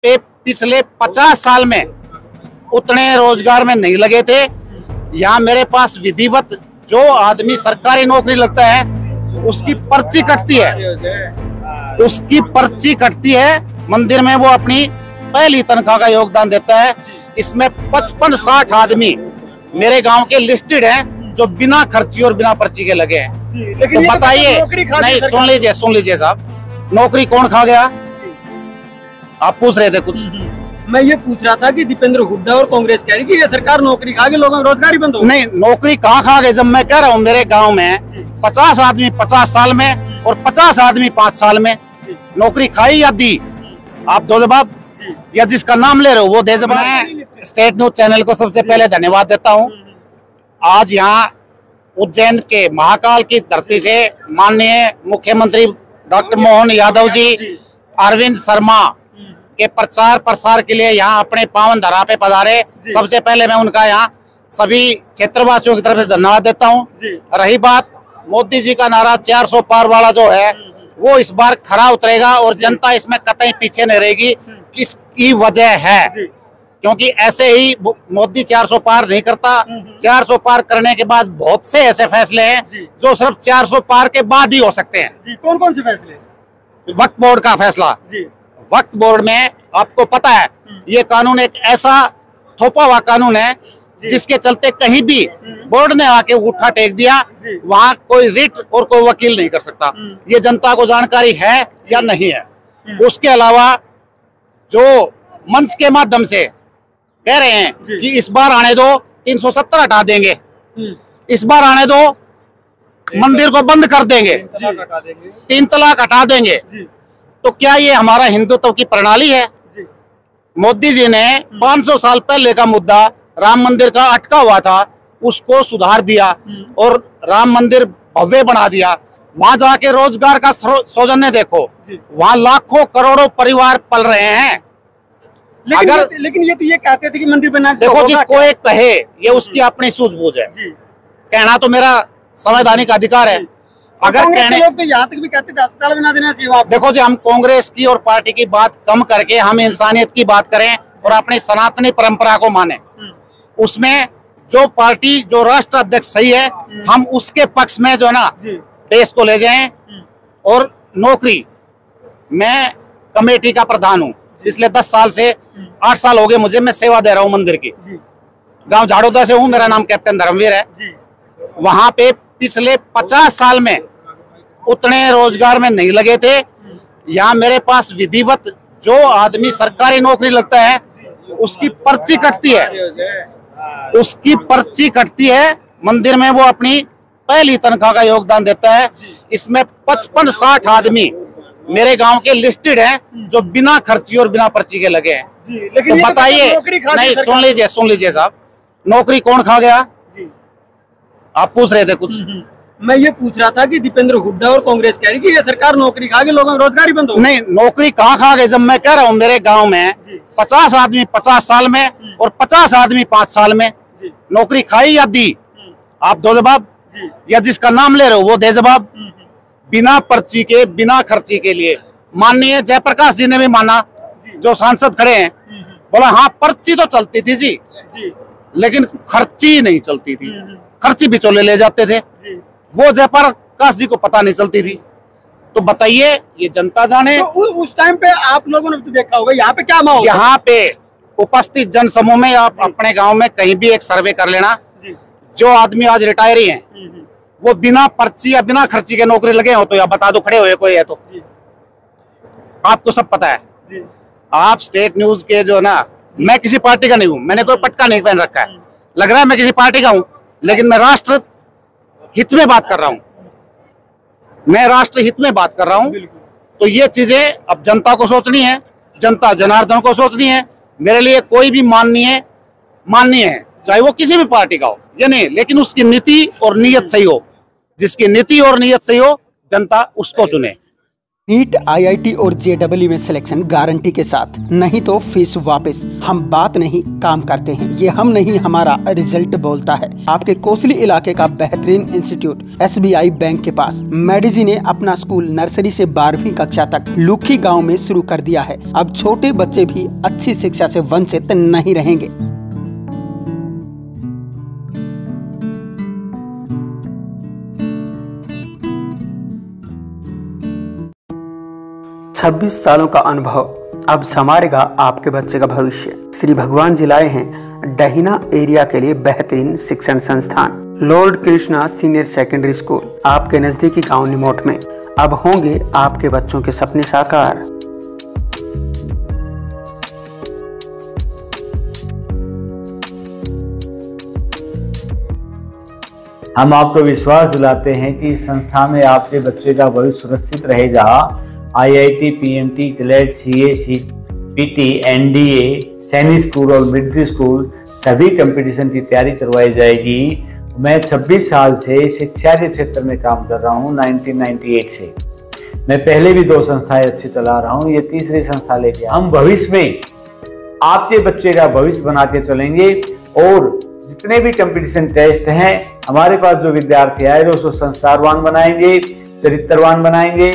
पे पिछले 50 साल में उतने रोजगार में नहीं लगे थे। यहाँ मेरे पास विधिवत जो आदमी सरकारी नौकरी लगता है उसकी पर्ची कटती है, मंदिर में वो अपनी पहली तनख्वाह का योगदान देता है। इसमें 55-60 आदमी मेरे गांव के लिस्टेड हैं जो बिना खर्ची और बिना पर्ची के लगे हैं। तो बताइए, नहीं सुन लीजिए साहब, नौकरी कौन खा गया? आप पूछ रहे थे कुछ। मैं ये पूछ रहा था कि दीपेंद्र हुड्डा और कांग्रेस कह रही कि ये सरकार नौकरी खा के लोगों का रोजगार बंद हो। नहीं, नौकरी कहाँ खा गए? जब मैं कह रहा हूँ मेरे गांव में 50 आदमी 50 साल में और 50 आदमी 5 साल में नौकरी खाई या दी? आप दो जवाब, या जिसका नाम ले रहे हो वो दे जवाब। मैं स्टेट न्यूज चैनल को सबसे पहले धन्यवाद देता हूँ। आज यहाँ उज्जैन के महाकाल की धरती से माननीय मुख्यमंत्री डॉक्टर मोहन यादव जी अरविंद शर्मा के प्रचार प्रसार के लिए यहाँ अपने पावन धरा पे पधारे। सबसे पहले मैं उनका यहाँ सभी क्षेत्रवासियों की तरफ से धन्यवाद देता हूँ। रही बात मोदी जी का नारा 400 पार वाला जो है वो इस बार खरा उतरेगा और जनता इसमें कतई पीछे नहीं रहेगी। इसकी वजह है क्योंकि ऐसे ही मोदी 400 पार नहीं करता। 400 पार करने के बाद बहुत से ऐसे फैसले हैं जो सिर्फ 400 पार के बाद ही हो सकते हैं। कौन कौन से फैसले? वक्फ बोर्ड का फैसला। वक्फ बोर्ड में आपको पता है ये कानून एक ऐसा थोपा हुआ कानून है जिसके चलते कहीं भी बोर्ड ने आके उठा टेक दिया, वहाँ कोई रिट और कोई वकील नहीं कर सकता। ये जनता को जानकारी है या नहीं है? उसके अलावा जो मंच के माध्यम से कह रहे हैं कि इस बार आने दो 370 हटा देंगे, इस बार आने दो मंदिर को बंद कर देंगे, 3 तलाक हटा देंगे, तो क्या ये हमारा हिंदुत्व की प्रणाली है? मोदी जी ने 500 साल पहले का मुद्दा राम मंदिर का अटका हुआ था उसको सुधार दिया और राम मंदिर भव्य बना दिया। वहां जाके रोजगार का सौजन्य देखो, वहां लाखों करोड़ों परिवार पल रहे हैं। लेकिन ये तो ये कहते थे कि मंदिर बनाने देखो जी, कोई कहे ये उसकी अपनी सूझबूझ है, कहना तो मेरा संवैधानिक अधिकार है। अगर कहने लोग तो यहाँ तक भी कहते थे अस्पताल बना देना चाहिए। देखो जी, हम कांग्रेस की और पार्टी की बात कम करके हम इंसानियत की बात करें और अपनी सनातनी परंपरा को माने। उसमें जो पार्टी जो राष्ट्र अध्यक्ष सही है हम उसके पक्ष में जो ना देश को ले जाएं। और नौकरी, मैं कमेटी का प्रधान हूँ पिछले 10 साल से, 8 साल हो गए मुझे, मैं सेवा दे रहा हूँ मंदिर की। गांव झाड़ोदा से हूँ, मेरा नाम कैप्टन धर्मवीर है। वहां पे पिछले 50 साल में उतने रोजगार में नहीं लगे थे। यहाँ मेरे पास विधिवत जो आदमी सरकारी नौकरी लगता है उसकी पर्ची कटती है, मंदिर में वो अपनी पहली तनख्वाह का योगदान देता है। इसमें 55-60 आदमी मेरे गांव के लिस्टेड हैं जो बिना खर्ची और बिना पर्ची के लगे हैं। तो बताइए, नहीं सुन लीजिए साहब, नौकरी कौन खा गया? आप पूछ रहे थे कुछ। मैं ये पूछ रहा था कि दीपेंद्र हुड्डा और कांग्रेस कह रही कि ये सरकार नौकरी खा के लोगों का रोजगार बंद हो। नहीं, नौकरी कहाँ खा गए? जब मैं कह रहा हूँ मेरे गांव में 50 आदमी 50 साल में और 50 आदमी 5 साल में नौकरी खाई या दी? आप दो जवाब, या जिसका नाम ले रहे हो वो दे जवाब। बिना पर्ची के बिना खर्ची के लिए माननीय जयप्रकाश जी ने भी माना, जो सांसद खड़े हैं, बोला हाँ पर्ची तो चलती थी जी लेकिन खर्ची नहीं चलती थी, खर्ची बिचौले ले जाते थे, वो जयप्रकाश जी को पता नहीं चलती थी। तो बताइए, ये जनता जाने। तो उस टाइम पे आप लोगों ने तो देखा होगा यहाँ पे क्या माहौल? यहाँ पे उपस्थित जन समूह में आप अपने गांव में कहीं भी एक सर्वे कर लेना, जो आदमी आज रिटायरी हैं वो बिना पर्ची या बिना खर्ची के नौकरी लगे हो तो या बता दो, खड़े हुए कोई है तो। आपको सब पता है। आप स्टेट न्यूज के जो ना, मैं किसी पार्टी का नहीं हूँ, मैंने कोई पटका नहीं पहन रखा है, लग रहा है मैं किसी पार्टी का हूँ, लेकिन मैं राष्ट्र हित में बात कर रहा हूँ, मैं राष्ट्र हित में बात कर रहा हूँ। तो ये चीजें अब जनता को सोचनी है, जनता जनार्दन को सोचनी है। मेरे लिए कोई भी माननीय है, चाहे वो किसी भी पार्टी का हो या नहीं, लेकिन उसकी नीति और नीयत सही हो। जिसकी नीति और नीयत सही हो जनता उसको चुने। नीट, आईआईटी और जेईई में सिलेक्शन गारंटी के साथ, नहीं तो फीस वापस। हम बात नहीं काम करते हैं, ये हम नहीं हमारा रिजल्ट बोलता है। आपके कोसली इलाके का बेहतरीन इंस्टीट्यूट एसबीआई बैंक के पास मेडिजी ने अपना स्कूल नर्सरी से 12वीं कक्षा तक लुखी गांव में शुरू कर दिया है। अब छोटे बच्चे भी अच्छी शिक्षा से वंचित नहीं रहेंगे। छब्बीस सालों का अनुभव अब संवारेगा आपके बच्चे का भविष्य। श्री भगवान जी लाए हैं डहीना एरिया के लिए बेहतरीन शिक्षण संस्थान Lord Krishna senior secondary school, आपके नजदीकी गांव निमोट में। अब होंगे आपके बच्चों के सपने साकार। हम आपको विश्वास दिलाते हैं कि इस संस्था में आपके बच्चे का भविष्य सुरक्षित रहेगा। IIT, PMT, CLAT, CA, CPT, NDA, सैनिक स्कूल और मिलिट्री स्कूल सभी कंपटीशन की तैयारी करवाई जाएगी। मैं 26 साल से शिक्षा के क्षेत्र में काम कर रहा हूँ, 1998 से। मैं पहले भी 2 संस्थाएं अच्छी चला रहा हूँ, ये तीसरी संस्था लेके हम भविष्य में आपके बच्चे का भविष्य बनाते चलेंगे। और जितने भी कंपटीशन टेस्ट हैं, हमारे पास जो विद्यार्थी आए उसको संस्कारवान बनाएंगे, चरित्रवान बनाएंगे।